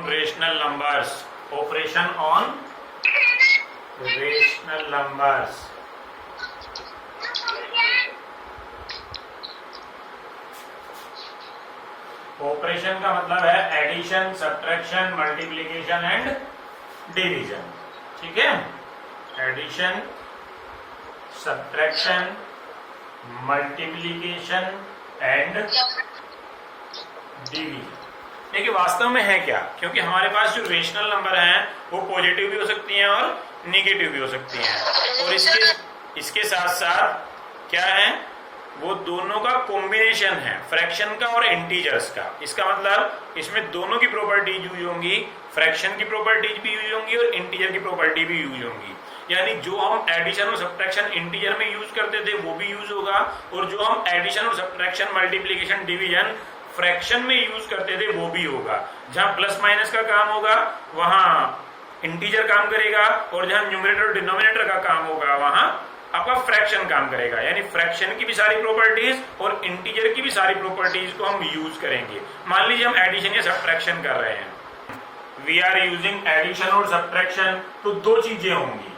rational numbers. Operation on rational numbers. Operation का मतलब है addition, subtraction, multiplication and division. ठीक है, addition, subtraction, multiplication and division. देखिए वास्तव में है क्या, क्योंकि हमारे पास जो रेशनल नंबर हैं वो पॉजिटिव भी हो सकती हैं और निगेटिव भी हो सकती हैं, और इसके साथ साथ क्या है, वो दोनों का कॉम्बिनेशन है, फ्रैक्शन का और इंटीजर्स का. इसका मतलब इसमें दोनों की प्रॉपर्टीज यूज होंगी, फ्रैक्शन की प्रॉपर्टीज भी यूज होंगी और इंटीजर की प्रॉपर्टी भी यूज होंगी. यानी जो हम एडिशन और सब्ट्रैक्शन इंटीजर में यूज करते थे वो भी यूज होगा, और जो हम एडिशन और सब्ट्रैक्शन, मल्टीप्लिकेशन, डिवीजन फ्रैक्शन में यूज करते थे वो भी होगा. जहां प्लस माइनस का काम होगा वहां इंटीजर काम करेगा, और जहां न्यूमरेटर और डिनोमिनेटर का काम होगा वहां आपका फ्रैक्शन काम करेगा. यानी फ्रैक्शन की भी सारी प्रॉपर्टीज और इंटीजर की भी सारी प्रॉपर्टीज को हम यूज करेंगे. मान लीजिए हम एडिशन या सब्ट्रैक्शन कर रहे हैं, वी आर यूजिंग एडिशन और सब्ट्रैक्शन, तो दो चीजें होंगी,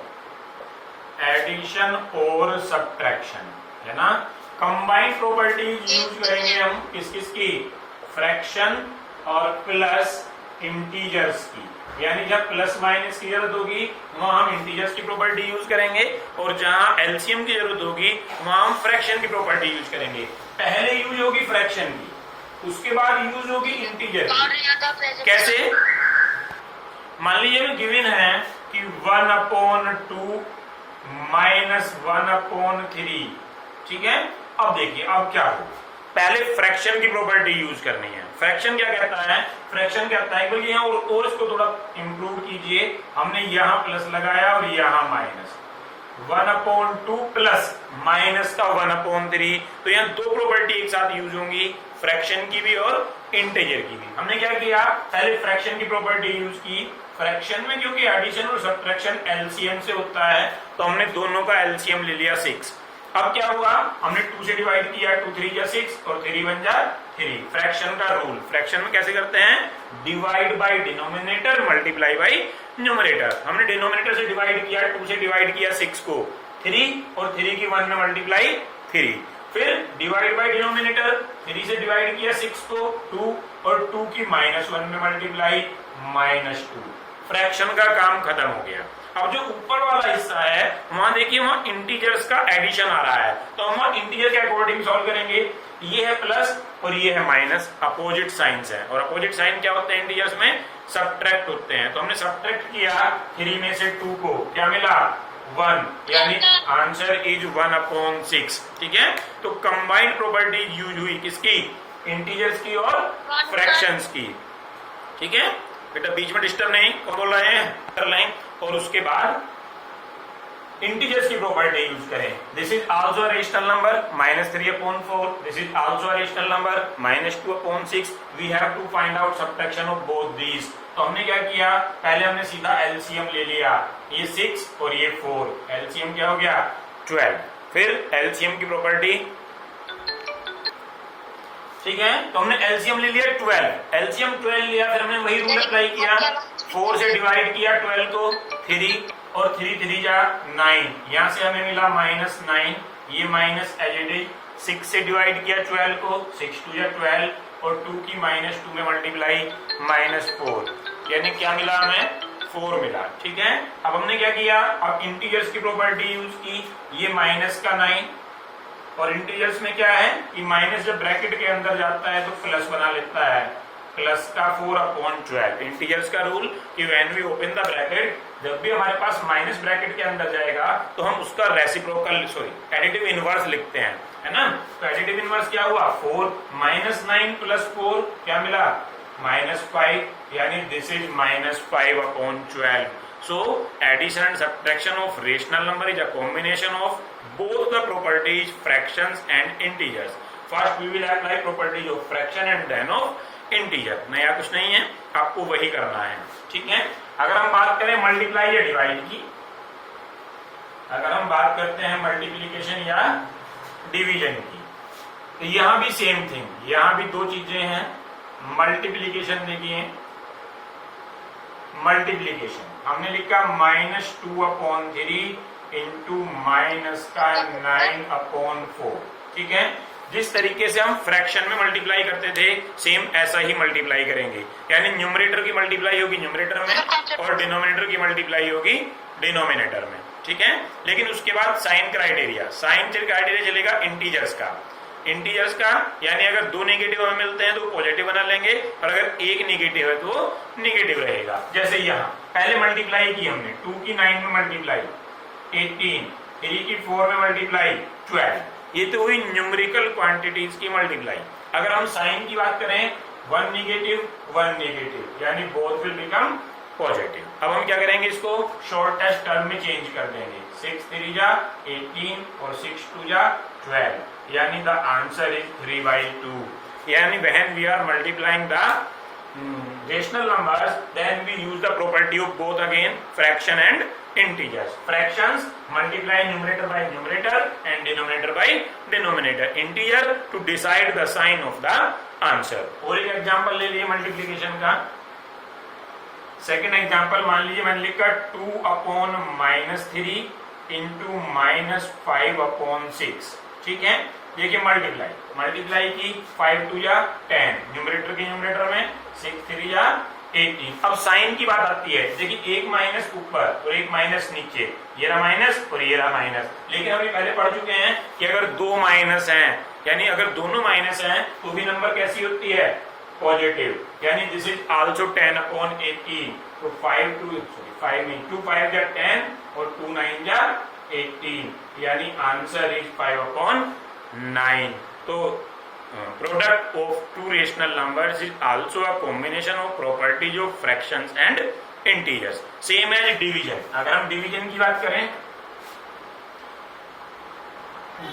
एडिशन और सब्ट्रैक्शन, है ना. कंबाइंड प्रॉपर्टीज यूज करेंगे हम किस किस की, फ्रैक्शन और प्लस इंटीजर्स की. यानी जब प्लस माइनस की जरूरत होगी वहां हम इंटीजर्स की प्रॉपर्टी यूज करेंगे, और जहां एलसीएम की जरूरत होगी वहां हम फ्रैक्शन की प्रॉपर्टी यूज करेंगे. पहले यूज होगी फ्रैक्शन की, उसके बाद यूज होगी इंटीजर की. कैसे, मान लीजिए में गिवन है कि 1/2 माइनस 1/3. ठीक है, अब देखिए अब क्या हो, पहले फ्रैक्शन की प्रॉपर्टी यूज करनी है. फ्रैक्शन क्या कहता है, फ्रैक्शन कहता है कि यहाँ और इसको थोड़ा इंप्रूव कीजिए, हमने यहाँ प्लस लगाया और यहाँ माइनस. 1/2 प्लस माइनस का 1/3, तो यहाँ दो प्रॉपर्टी एक साथ यूज होंगी, फ्रैक्शन की भी और इंटीजर की भी. हमने क्या किया, पहले फ्रैक्शन की प्रॉपर्टी यूज की. फ्रैक्शन में क्योंकि एडिशन और सब्ट्रैक्शन एलसीएम से होता है तो हमने दोनों का एलसीएम ले लिया 6. अब क्या हुआ, हमने 2 से डिवाइड किया, 2 3 जा 6 और 3 1 जा 3. फ्रैक्शन का रूल, फ्रैक्शन में कैसे करते हैं, divide by denominator multiply by numerator. हमने डिनोमिनेटर से डिवाइड किया, 2 से डिवाइड किया 6 को 3, और 3 की 1 में मल्टीप्लाई 3. फिर डिवाइड बाय डिनोमिनेटर, 3 से डिवाइड किया 6 को 2, और 2 की -1 में मल्टीप्लाई -2. फ्रैक्शन का काम खत्म हो गया. अब जो ऊपर वाला हिस्सा है वहां देखिए, वहां इंटीजर्स का एडिशन आ रहा है, तो हम वहां इंटीजर के अकॉर्डिंग सॉल्व करेंगे. ये है प्लस और ये है माइनस, अपोजिट साइंस है, और अपोजिट साइन क्या होते हैं इंटीजर्स में, सब्ट्रैक्ट होते हैं. तो हमने सब्ट्रैक्ट किया 3 में से 2 को, क्या मिला 1, यानी आंसर इज 1/6. ठीक है, तो कंबाइंड प्रॉपर्टी यूज हुई किसकी, इंटीजर्स की और फ्रैक्शंस की. ठीक है बेटा, बीच में डिस्टर्ब नहीं, कौन बोल रहे हैं, कर लें. और उसके बाद इंटीजर्स की प्रॉपर्टी यूज करें. This is also a rational number -3/4. This is also a rational number -2/6. We have to find out subtraction of both these. तो हमने क्या किया, पहले हमने सीधा एलसीएम ले लिया, ये 6 और ये 4, एलसीएम क्या हो गया 12. फिर एलसीएम की प्रॉपर्टी, ठीक है, तो हमने एलसीएम ले लिया 12, एलसीएम 12 लिया, फिर हमने वही रूल अप्लाई किया, 4 से डिवाइड किया 12 को 3, और 3 3 जा 9, यहाँ से हमें मिला -9, ये माइनस एज इट इज. 6 से डिवाइड किया 12 को, 6 2 जा 12, और 2 की -2 में मल्टीप्लाई -4, यानी क्या मिला हमें 4 मिला. ठीक है, अब हमने क्या किया, अब इंटीजर्स की प्रॉपर्टी यूज की, ये माइनस का 9, और इंटीजर्स में क्या है कि माइनस जब ब्रैकेट के अंदर जाता है तो प्लस बना लेता है, प्लस का 4/12. इंटीजर्स का रूल कि when we open the bracket, जब भी हमारे पास माइनस ब्रैकेट के अंदर जाएगा तो हम उसका रेसिप्रोकल एडिटिव इनवर्स लिखते हैं, है ना. तो एडिटिव इनवर्स क्या हुआ, 4 -9 + 4 क्या मिला -5, यानी this is -5/12. So addition and subtraction of rational number is a combination of both the properties fractions and integers. First we will apply properties of fraction and then of integer. नया कुछ नहीं है, आपको वही करना है. ठीक है, अगर हम बात करें मल्टीप्लाई या डिवाइड की, अगर हम बात करते हैं मल्टीप्लीकेशन या डिवीजन की, तो यहां भी सेम थिंग, यहां भी दो चीजें हैं. मल्टीप्लीकेशन देखिए, मल्टीप्लीकेशन, हमने लिखा -2/3 इंटू माइनस का 9/4। ठीक है, जिस तरीके से हम फ्रैक्शन में मल्टीप्लाई करते थे सेम ऐसा ही मल्टीप्लाई करेंगे, यानी न्यूमरेटर की मल्टीप्लाई होगी न्यूमरेटर में और डिनोमिनेटर की मल्टीप्लाई होगी डिनोमिनेटर में। ठीक है, लेकिन उसके बाद साइन क्राइटेरिया चलेगा इंटीजर्स का, यानी अगर दो नेगेटिव हमें मिलते हैं तो पॉजिटिव बना लेंगे, और अगर एक नेगेटिव है तो वो नेगेटिव रहेगा। जैसे यहाँ पहले मल्टीप्लाई की हमने 2 की 9 में मल्टीप्लाई 18, 3 की 4 में मल्टीप्लाई 12, ये तो हुई न्यूमेरिकल क्वांटिटीज की मल्टीप्लाई। अगर हम साइन की बात करें 1 नेगेटिव, यानी बोथ विल बिकम पॉजिटिव। अब हम क्या करेंगे, इसको शॉर्टेस्ट टर्म में चेंज कर देंगे, 6 3 जा 18 और 6 2 जा 12, यानी द आंसर इज 3/2। यानी when we are multiplying the rational numbers, then we use the property of both again fraction and integers. Fractions multiply numerator by numerator and denominator by denominator. Integer to decide the sign of the answer. और एक example ले लिए multiplication का। Second example मान लीजिए मैंने लिखा 2/-3 into -5/6। ठीक है, देखिए मल्टीप्लाई की 5 2 या 10, न्यूमरेटर के न्यूमरेटर में 6 3 या 18। अब साइन की बात आती है, देखिए एक माइनस ऊपर और एक माइनस नीचे, ये रहा माइनस और ये रहा माइनस। लेकिन हम पहले पढ़ चुके हैं कि अगर दो माइनस हैं, यानी अगर दोनों माइनस हैं तो भी नंबर कैसी होती है, पॉजिटिव। यानी दिस इज आल्सो 10/18। तो 2 5 जा 10 और 2 9 जा 18, यानी आंसर इज 5/9। तो product of two rational numbers is also a combination of properties of fractions and integers. Same as division. अगर हम डिवीजन की बात करें,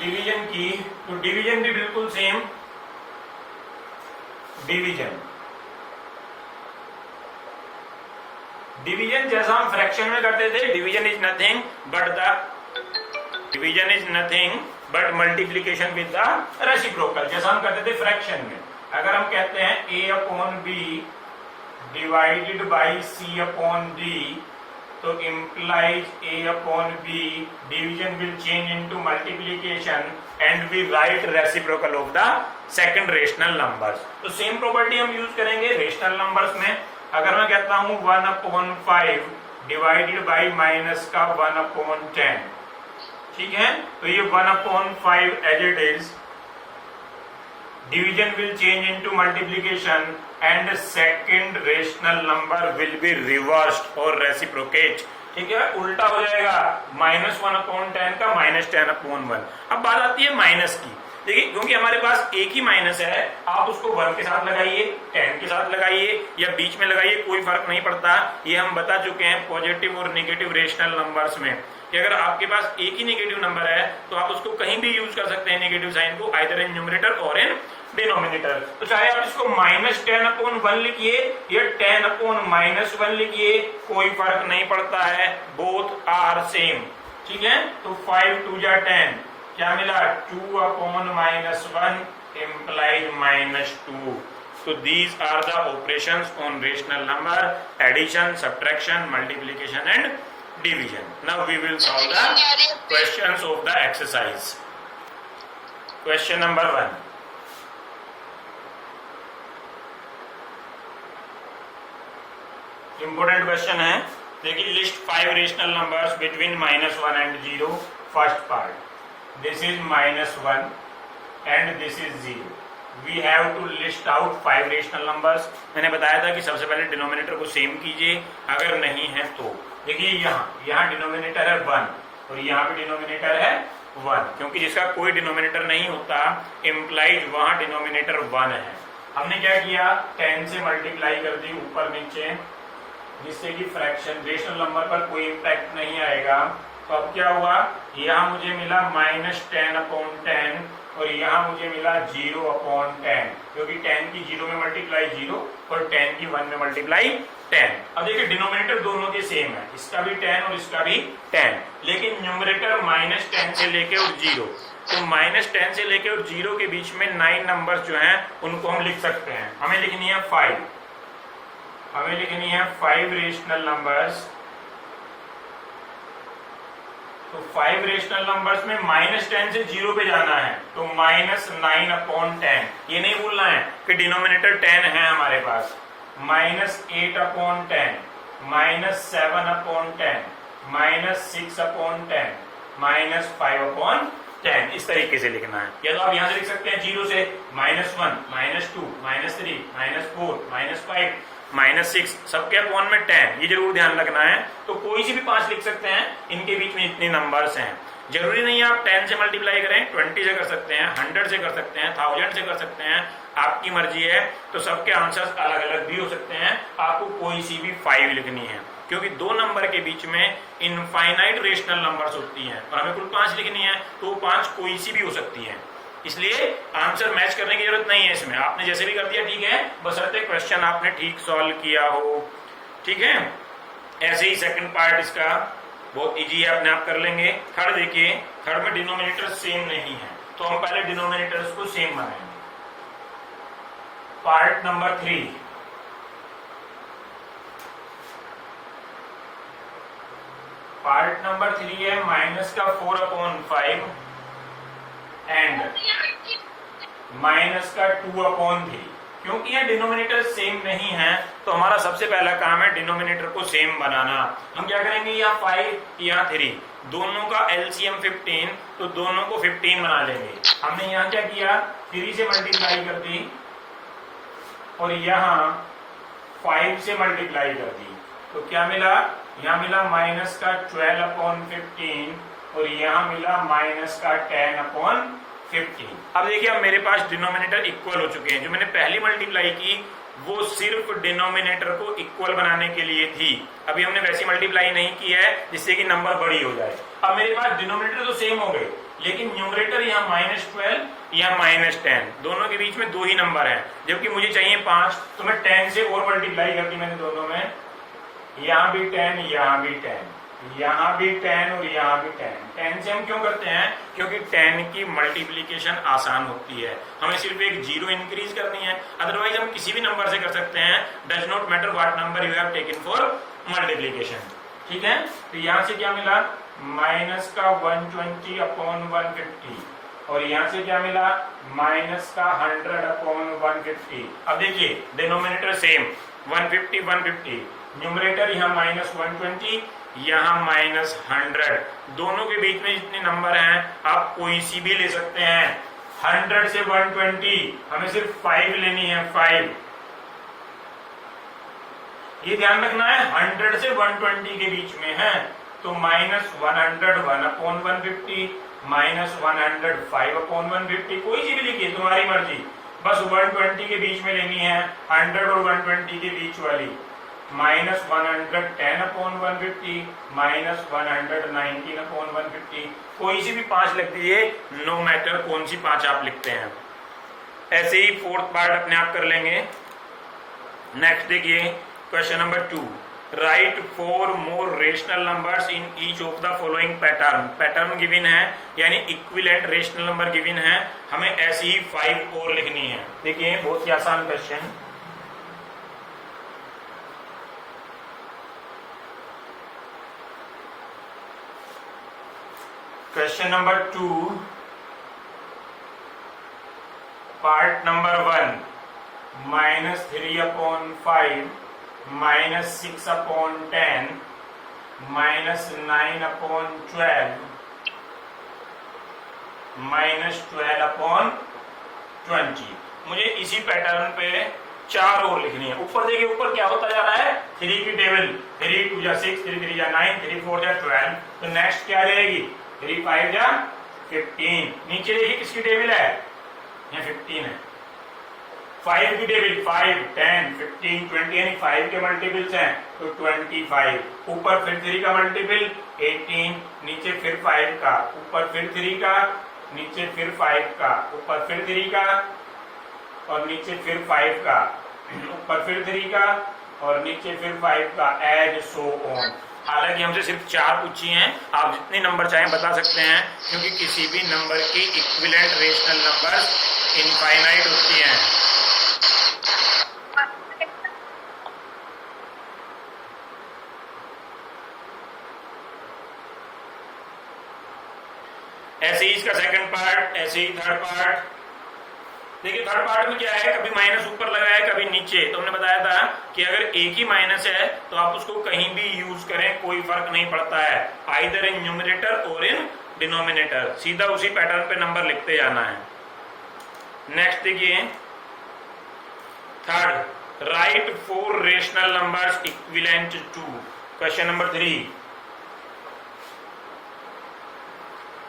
डिवीजन की, तो डिवीजन भी बिल्कुल सेम। डिवीजन जैसा हम फ्रैक्शन में करते थे, division is nothing but multiplication with the reciprocal, जैसा हम करते थे फ्रैक्शन में। अगर हम कहते हैं a/b डिवाइडेड बाई c/d, तो implies a/b division will change into multiplication and we write reciprocal of the second rational numbers. तो सेम प्रॉपर्टी हम यूज करेंगे रेशनल नंबर्स में। अगर मैं कहता हूं 1/5 डिवाइडेड बाई माइनस का 1/10, ठीक है, तो ये 1/5 as it is, division will change into multiplication and second rational number will be reversed और रेसिप्रोकेट। ठीक है, उल्टा हो जाएगा, -1/10 का -10/1। अब बात आती है माइनस की। देखिए, क्योंकि हमारे पास एक ही माइनस है, आप उसको 1 के साथ लगाइए, 10 के साथ लगाइए या बीच में लगाइए, कोई फर्क नहीं पड़ता। ये हम बता चुके हैं पॉजिटिव और नेगेटिव रेशनल नंबर्स में कि अगर आपके पास एक ही नेगेटिव नंबर है तो आप उसको कहीं भी यूज कर सकते हैं नेगेटिव साइन को, आइदर इन न्यूमरेटर और इन डिनोमिनेटर। तो चाहे आप इसको -10/1 लिखिए या 10/-1 लिखिए, कोई फर्क नहीं पड़ता है, बोथ आर सेम। ठीक है, तो 5 2 जा 10, क्या मिला, 2/-1 implies -2। So these are the operations on rational number: addition, subtraction, multiplication and division. Now we will solve the questions of the exercise. Question number 1. Important question है, देखिए, list 5 rational numbers between -1 and 0. First part, this is -1 and this is 0. We have to list out 5 rational numbers. मैंने बताया था कि सबसे पहले denominator को same कीजिए, अगर नहीं है तो देखिए यहाँ डिनोमिनेटर है 1 और यहाँ पे डिनोमिनेटर है 1, क्योंकि जिसका कोई डिनोमिनेटर नहीं होता इम्प्लाइज वहां डिनोमिनेटर 1 है। हमने क्या किया, 10 से मल्टीप्लाई कर दी ऊपर नीचे, जिससे कि फ्रैक्शन रेशनल नंबर पर कोई इम्पैक्ट नहीं आएगा। तो अब क्या हुआ, यहाँ मुझे मिला -10/10 और यहाँ मुझे मिला 0/10, क्योंकि 10 की 0 में मल्टीप्लाई 0 और 10 की 1 में मल्टीप्लाई 10। अब देखिए डिनोमिनेटर दोनों के सेम है, इसका भी 10 और इसका भी 10, लेकिन न्यूमरेटर -10 से लेके और 0, तो -10 से लेके और 0 के बीच में 9 नंबर्स जो हैं उनको हम लिख सकते हैं। हमें लिखनी है 5। हमें लिखनी है 5 रेशनल नंबर्स। तो 5 रेशनल नंबर्स में -10 से 0 पे जाना है, तो -9/10। ये नहीं भूलना है कि डिनोमिनेटर 10 है हमारे पास। -8/10, -7/10, -6/10, -5/10, इस तरीके से लिखना है। या तो आप यहां से लिख सकते हैं 0 से -1, -2, -3, -4, -5, -6, सबके अपॉन में 10, ये जरूर ध्यान रखना है। तो कोई सी भी 5 लिख सकते हैं, इनके बीच में इतने नंबर्स हैं। जरूरी नहीं है आप 10 से मल्टीप्लाई करें, 20 से कर सकते हैं, 100 से कर सकते हैं, 1000 से कर सकते हैं, आपकी मर्जी है। तो सबके आंसर्स अलग अलग भी हो सकते हैं। आपको कोई सी भी 5 लिखनी है, क्योंकि दो नंबर के बीच में इनफाइनाइट रेशनल नंबर्स होती हैं और हमें कुल 5 लिखनी है, तो 5 कोई सी भी हो सकती है। इसलिए आंसर मैच करने की जरूरत नहीं है इसमें, आपने जैसे भी कर दिया ठीक है, बशर्ते क्वेश्चन आपने ठीक सॉल्व किया हो। ठीक है, ऐसे ही सेकंड पार्ट इसका बहुत इजी है, अपने आप कर लेंगे। थर्ड देखिए, थर्ड में डिनोमिनेटर सेम नहीं है, तो हम पहले डिनोमिनेटर्स को सेम बनाएंगे। पार्ट नंबर 3, पार्ट नंबर 3 है माइनस का 4/5 एंड माइनस का 2/3। क्योंकि ये डिनोमिनेटर सेम नहीं है, तो हमारा सबसे पहला काम है डिनोमिनेटर को सेम बनाना। हम क्या करेंगे, यहाँ 5 यहाँ 3, दोनों का एलसीएम 15, तो दोनों को 15 बना लेंगे। हमने यहाँ क्या किया, 3 से मल्टीप्लाई कर दी और यहाँ 5 से मल्टीप्लाई कर दी, तो क्या मिला, यहाँ मिला माइनस का 12/15 और यहाँ मिला माइनस का 10/15। अब देखिए, अब मेरे पास डिनोमिनेटर इक्वल हो चुके हैं। जो मैंने पहली मल्टीप्लाई की वो सिर्फ डिनोमिनेटर को इक्वल बनाने के लिए थी, अभी हमने वैसी मल्टीप्लाई नहीं की है जिससे कि नंबर बड़ी हो जाए। अब मेरे पास डिनोमिनेटर तो सेम हो गए, लेकिन न्यूमरेटर यहाँ -12 या -10, दोनों के बीच में 2 ही नंबर है, जबकि मुझे चाहिए 5, तो मैं 10 से और मल्टीप्लाई कर दी मैंने दोनों में, यहाँ भी 10, यहाँ भी 10, यहाँ भी 10 और यहाँ भी 10। 10 से हम क्यों करते हैं, क्योंकि 10 की मल्टीप्लीकेशन आसान होती है, हमें सिर्फ एक 0 इंक्रीज करनी है, अदरवाइज हम किसी भी नंबर से कर सकते हैं। Does not matter what number you have taken for multiplication. ठीक है, तो यहाँ से क्या मिला, माइनस का 120/150 और यहाँ से क्या मिला, माइनस का 100/150। अब देखिए, डिनोमिनेटर सेम 150 150, न्यूमरेटर यहाँ -120, यहाँ -100, दोनों के बीच में जितने नंबर हैं आप कोई सी भी ले सकते हैं। 100 से 120, हमें सिर्फ 5 लेनी है, 5। ये ध्यान रखना है 100 से 120 के बीच में है, तो -100 1/150, -100 5/150, कोई सी भी लिखिए, तुम्हारी मर्जी, बस 120 के बीच में लेनी है, 100 और 120 के बीच वाली। -110/150, -119/150, कोई सी भी 5 लिख दीजिए, नो मैटर कौन सी 5 आप लिखते हैं। ऐसे ही फोर्थ पार्ट अपने आप कर लेंगे। नेक्स्ट देखिए, question number 2, right 4 more rational numbers in each of the following pattern. Pattern given है, यानी इक्विवेलेंट रेशनल नंबर गिवन है, हमें ऐसी ही 5 और लिखनी है। देखिए, बहुत ही आसान question. Question number 2, part number 1, -3/5, -6/10, -9/12, -12/20। मुझे इसी पैटर्न पे 4 और लिखनी है। ऊपर देखिए, ऊपर क्या होता जा रहा है, 3 की टेबल, 3 2 6, 3 3 9, 3 4 12, तो नेक्स्ट क्या रहेगी, 3 5 15। नीचे देखिए किसकी टेबल है, यहाँ 15 है। 5 की टेबल, 5 10 15 20, यानी 5 के मल्टीपल्स हैं, तो 25। ऊपर फिर 3 का मल्टीपल 18, नीचे फिर 5 का, ऊपर फिर 3 का, नीचे फिर 5 का, ऊपर फिर 3 का और नीचे फिर 5 का, ऊपर फिर 3 का और नीचे फिर 5 का, एज सो ऑन। हालांकि हमसे सिर्फ 4 पूछी हैं, आप जितने नंबर चाहें बता सकते हैं, क्योंकि किसी भी नंबर की इक्विवेलेंट रेशनल नंबर्स इनफाइनाइट होती हैं। ऐसे ही इसका सेकंड पार्ट, ऐसे ही थर्ड पार्ट। देखिए थर्ड पार्ट में क्या है, कभी माइनस ऊपर लगा है कभी नीचे। तो हमने बताया था कि अगर एक ही माइनस है तो आप उसको कहीं भी यूज करें कोई फर्क नहीं पड़ता है, आइदर इन न्यूमरेटर और इन डिनोमिनेटर, सीधा उसी पैटर्न पे नंबर लिखते जाना है। नेक्स्ट देखिए third, right 4 rational numbers equivalent to. Question number 3।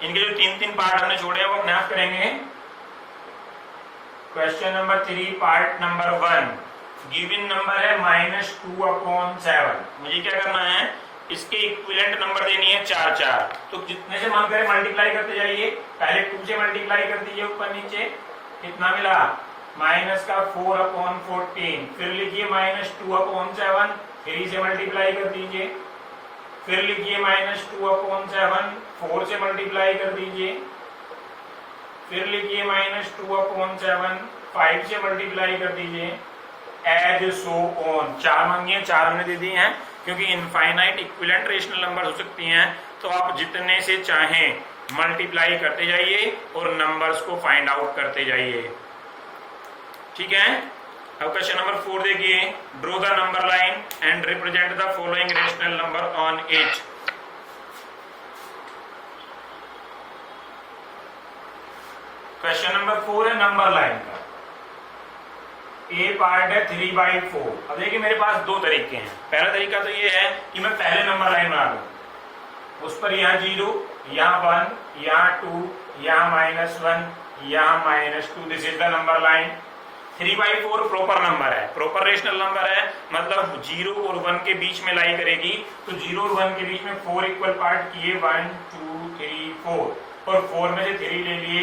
इनके जो 3 पार्ट हमने छोड़े हैं वो अपने आप करेंगे। Question number 3 part number 1, given number है -2/7। मुझे क्या करना है, इसके इक्विवेलेंट नंबर देनी है 4 4। तो जितने से मन करे मल्टीप्लाई करते जाइए। पहले 2 से मल्टीप्लाई कर दीजिए ऊपर नीचे, कितना मिला -4/14। फिर लिखिए -2/7, 3 से मल्टीप्लाई कर दीजिए। फिर लिखिए -2/7, 4 से मल्टीप्लाई कर दीजिए। फिर लिखिए -2/7, 5 से मल्टीप्लाई कर दीजिए, एज सो ऑन। 4 मांगिए, 4 हमने दे दी हैं, क्योंकि इनफाइनाइट इक्विवेलेंट रेशनल नंबर हो सकती हैं। तो आप जितने से चाहें मल्टीप्लाई करते जाइए और नंबर्स को फाइंड आउट करते जाइए। ठीक है। अब क्वेश्चन नंबर 4 देखिए, draw the number line and represent the following rational number on it. Question number 4 है नंबर लाइन का। ए पार्ट है 3/4। अब देखिए मेरे पास 2 तरीके हैं। पहला तरीका तो ये है कि मैं पहले नंबर लाइन बना लूं, उस पर यहाँ 0, यहाँ 1, यहाँ 2, यहाँ -1, यहाँ -2। This is the number line. 3/4 proper number है, प्रॉपर रेशनल नंबर है, मतलब 0 और 1 के बीच में लाई करेगी। तो 0 और 1 के बीच में 4 इक्वल पार्ट किए, 1 2 3 4, और 4 में से 3 ले लिए।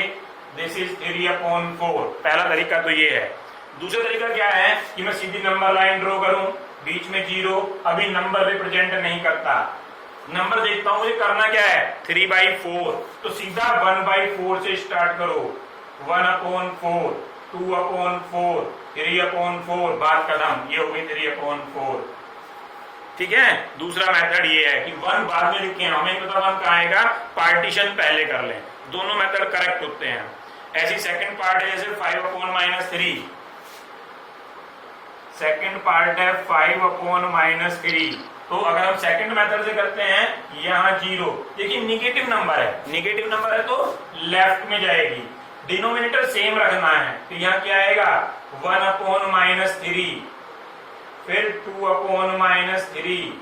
This is 3/4। पहला तरीका तो ये है। दूसरा तरीका क्या है कि मैं सीधी नंबर लाइन ड्रॉ करूं, बीच में 0, अभी नंबर रिप्रेजेंट नहीं करता, नंबर देखता हूं मुझे करना क्या है, 3/4। तो सीधा 1/4 से स्टार्ट करो, 1/4, 2/4, 3/4, बात खत्म। ये हो गई 3/4। ठीक है। दूसरा मेथड ये है कि 1 बाद में लिखे, हमें पता 1 कहाँ आएगा, पार्टीशन पहले कर लें। दोनों मेथड करेक्ट होते हैं। ऐसी सेकंड पार्ट है जैसे 5/-3। सेकंड पार्ट है 5/-3। तो अगर हम सेकंड मेथड से करते हैं, यहाँ 0, देखिए निगेटिव नंबर है, निगेटिव नंबर है तो लेफ्ट में जाएगी, डिनोमिनेटर सेम रखना है। तो यहाँ क्या आएगा, 1/-3, फिर 2/-3,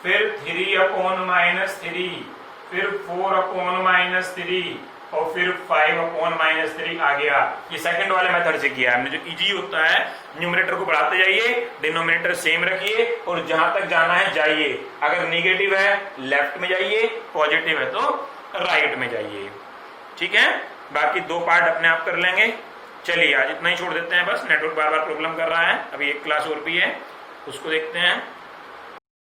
फिर 3/-3, फिर 4/-3, और फिर 5/-3 आ गया। ये सेकंड वाले मेथड से किया हमने। जो इजी होता है, न्यूमरेटर को बढ़ाते जाइए, डिनोमिनेटर सेम रखिए, और जहां तक जाना है जाइए। अगर नेगेटिव है लेफ्ट में जाइए, पॉजिटिव है तो राइट में जाइए। ठीक है। बाकी 2 पार्ट अपने आप कर लेंगे। चलिए आज इतना ही छोड़ देते हैं, बस नेटवर्क बार बार प्रॉब्लम कर रहा है। अभी एक क्लास और भी है, उसको देखते हैं।